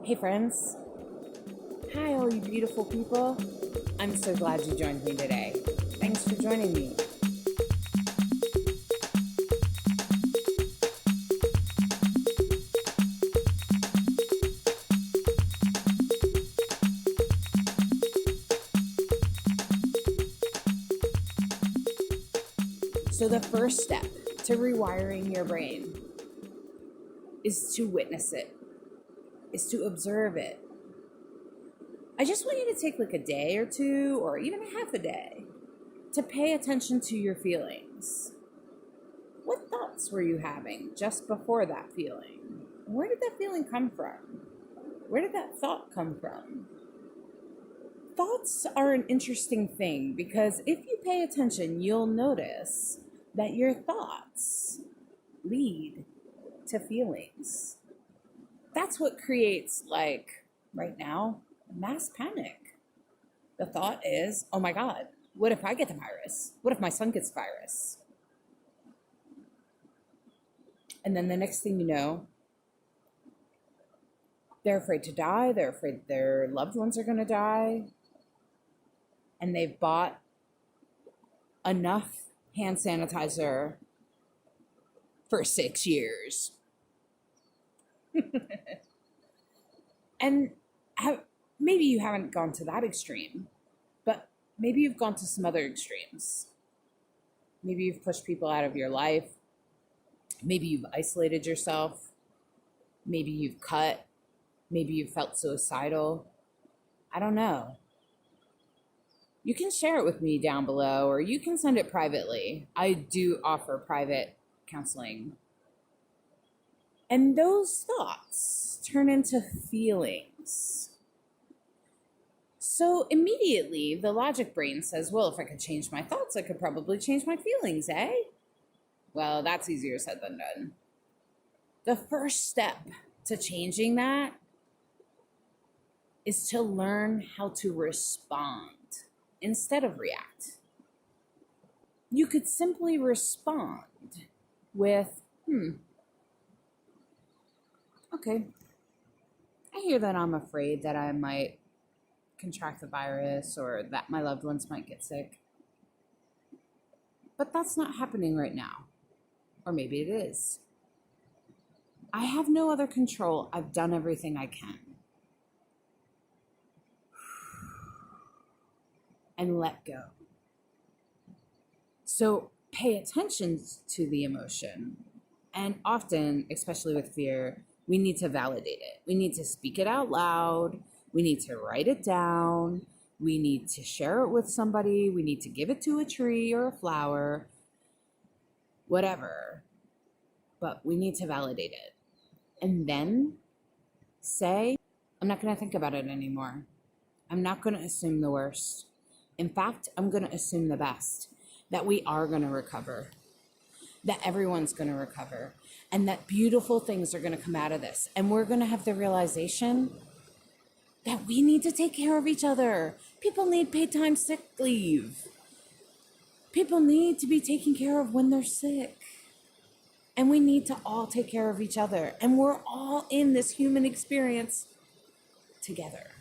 Hey friends. Hi all you beautiful people. I'm so glad you joined me today. Thanks for joining me. So the first step to rewiring your brain is to witness it, is to observe it. I just want you to take like a day or two, or even a half a day, to pay attention to your feelings. What thoughts were you having just before that feeling? Where did that feeling come from? Where did that thought come from? Thoughts are an interesting thing because if you pay attention, you'll notice that your thoughts lead to feelings. That's what creates, like, right now, mass panic. The thought is, oh my God, what if I get the virus? What if my son gets the virus? And then the next thing you know, they're afraid to die. They're afraid their loved ones are going to die. And they've bought enough hand sanitizer for 6 years. And maybe you haven't gone to that extreme, but maybe you've gone to some other extremes. Maybe you've pushed people out of your life. Maybe you've isolated yourself. Maybe you've cut. Maybe you've felt suicidal. I don't know. You can share it with me down below, or you can send it privately. I do offer private counseling. And those thoughts turn into feelings. So immediately, the logic brain says, well, if I could change my thoughts, I could probably change my feelings, eh? Well, that's easier said than done. The first step to changing that is to learn how to respond instead of react. You could simply respond with, okay, I hear that I'm afraid that I might contract the virus or that my loved ones might get sick. But that's not happening right now. Or maybe it is. I have no other control. I've done everything I can. And let go. So pay attention to the emotion. And often, especially with fear, we need to validate it. We need to speak it out loud. We need to write it down. We need to share it with somebody. We need to give it to a tree or a flower, whatever. But we need to validate it. And then say, I'm not going to think about it anymore. I'm not going to assume the worst. In fact, I'm going to assume the best, that we are going to recover, that everyone's going to recover, and that beautiful things are going to come out of this. And we're going to have the realization that we need to take care of each other. People need paid time sick leave. People need to be taken care of when they're sick. And we need to all take care of each other. And we're all in this human experience together.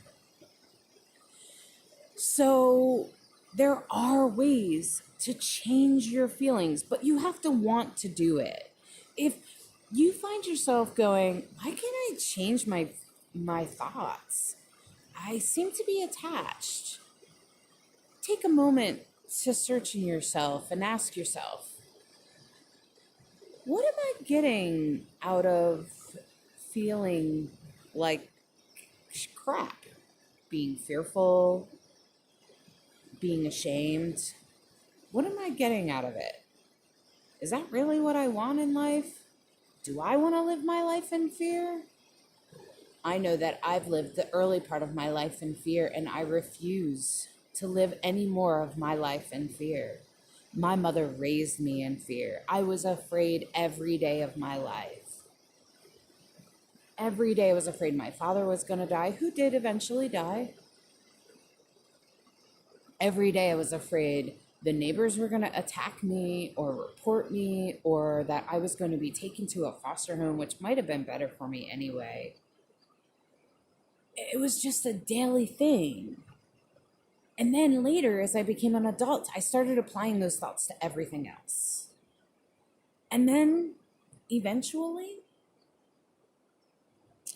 So there are ways to change your feelings, but you have to want to do it. If you find yourself going, why can't I change my thoughts? I seem to be attached. Take a moment to search in yourself and ask yourself, what am I getting out of feeling like crap? Being fearful, being ashamed. What am I getting out of it? Is that really what I want in life? Do I want to live my life in fear? I know that I've lived the early part of my life in fear, and I refuse to live any more of my life in fear. My mother raised me in fear. I was afraid every day of my life. Every day I was afraid my father was going to die, who did eventually die. Every day I was afraid the neighbors were going to attack me or report me, or that I was going to be taken to a foster home, which might have been better for me anyway. it was just a daily thing. And then later, as I became an adult, I started applying those thoughts to everything else. And then eventually,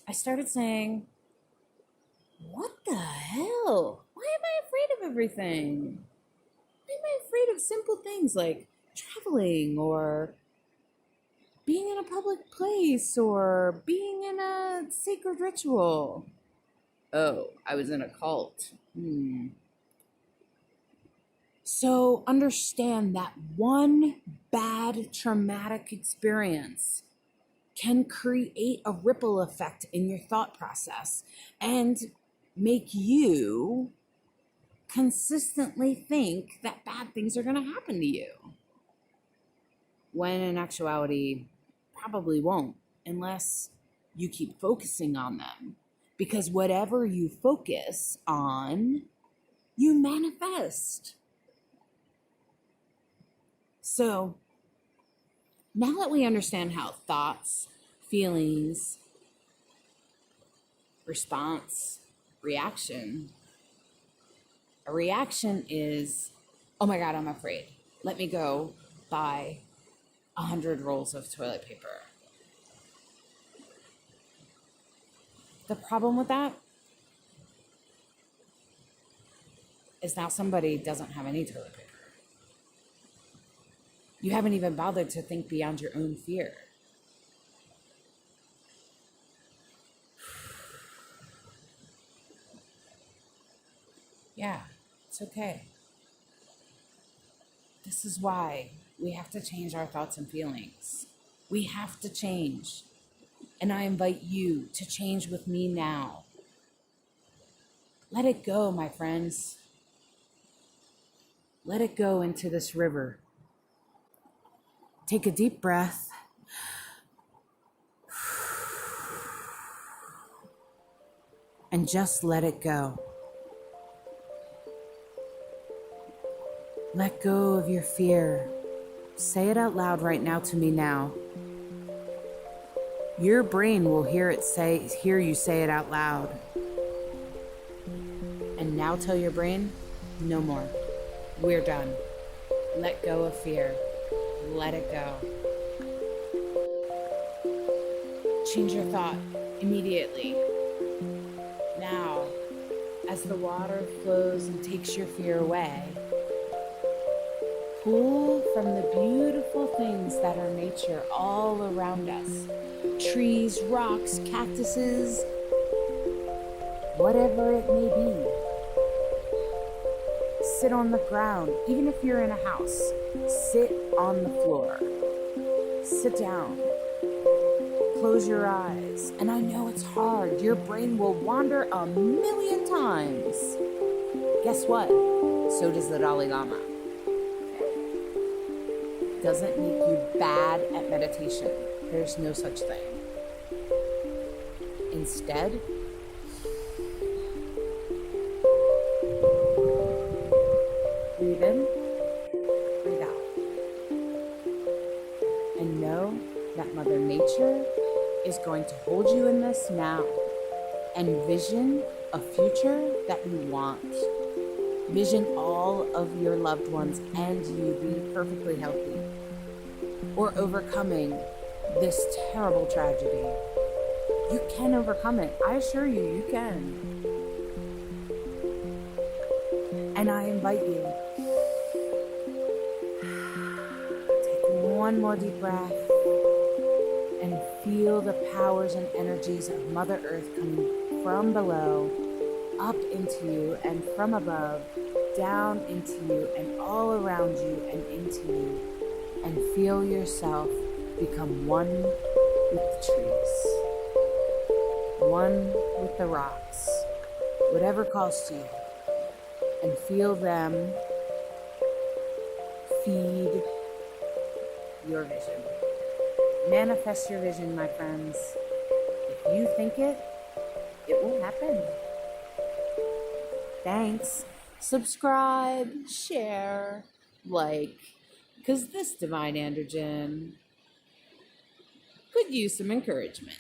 I started saying, what the hell? Why am I afraid of everything? Why am I afraid of simple things like traveling or being in a public place or being in a sacred ritual? Oh, I was in a cult. So understand that one bad traumatic experience can create a ripple effect in your thought process and make you consistently think that bad things are going to happen to you, when in actuality probably won't, unless you keep focusing on them. Because whatever you focus on, you manifest. So now that we understand how thoughts, feelings, response, reaction, a reaction is, oh my God, I'm afraid. Let me go buy 100 rolls of toilet paper. The problem with that is now somebody doesn't have any toilet paper. You haven't even bothered to think beyond your own fear. Yeah, it's okay. This is why we have to change our thoughts and feelings. We have to change. And I invite you to change with me now. Let it go, my friends. Let it go into this river. Take a deep breath. And just let it go. Let go of your fear. Say it out loud right now to me now. Your brain will hear you say it out loud. And now tell your brain, no more. We're done. Let go of fear. Let it go. Change your thought immediately. Now, as the water flows and takes your fear away, pull from the beautiful things that are nature all around us. Trees, rocks, cactuses, whatever it may be. Sit on the ground. Even if you're in a house, sit on the floor. Sit down. Close your eyes. And I know it's hard. Your brain will wander a million times. Guess what? So does the Dalai Lama. Doesn't make you bad at meditation. There's no such thing. Instead, breathe in, breathe out. And know that Mother Nature is going to hold you in this now and vision a future that you want. Vision all of your loved ones and you being perfectly healthy or overcoming this terrible tragedy. You can overcome it. I assure you, you can. And I invite you, take one more deep breath and feel the powers and energies of Mother Earth coming from below, up into you, and from above, down into you, and all around you, and into you. And feel yourself become one with the trees, one with the rocks, whatever calls to you. And feel them feed your vision. Manifest your vision, my friends. If you think it, it will happen. Thanks. Subscribe, share, like, because this divine androgyne could use some encouragement.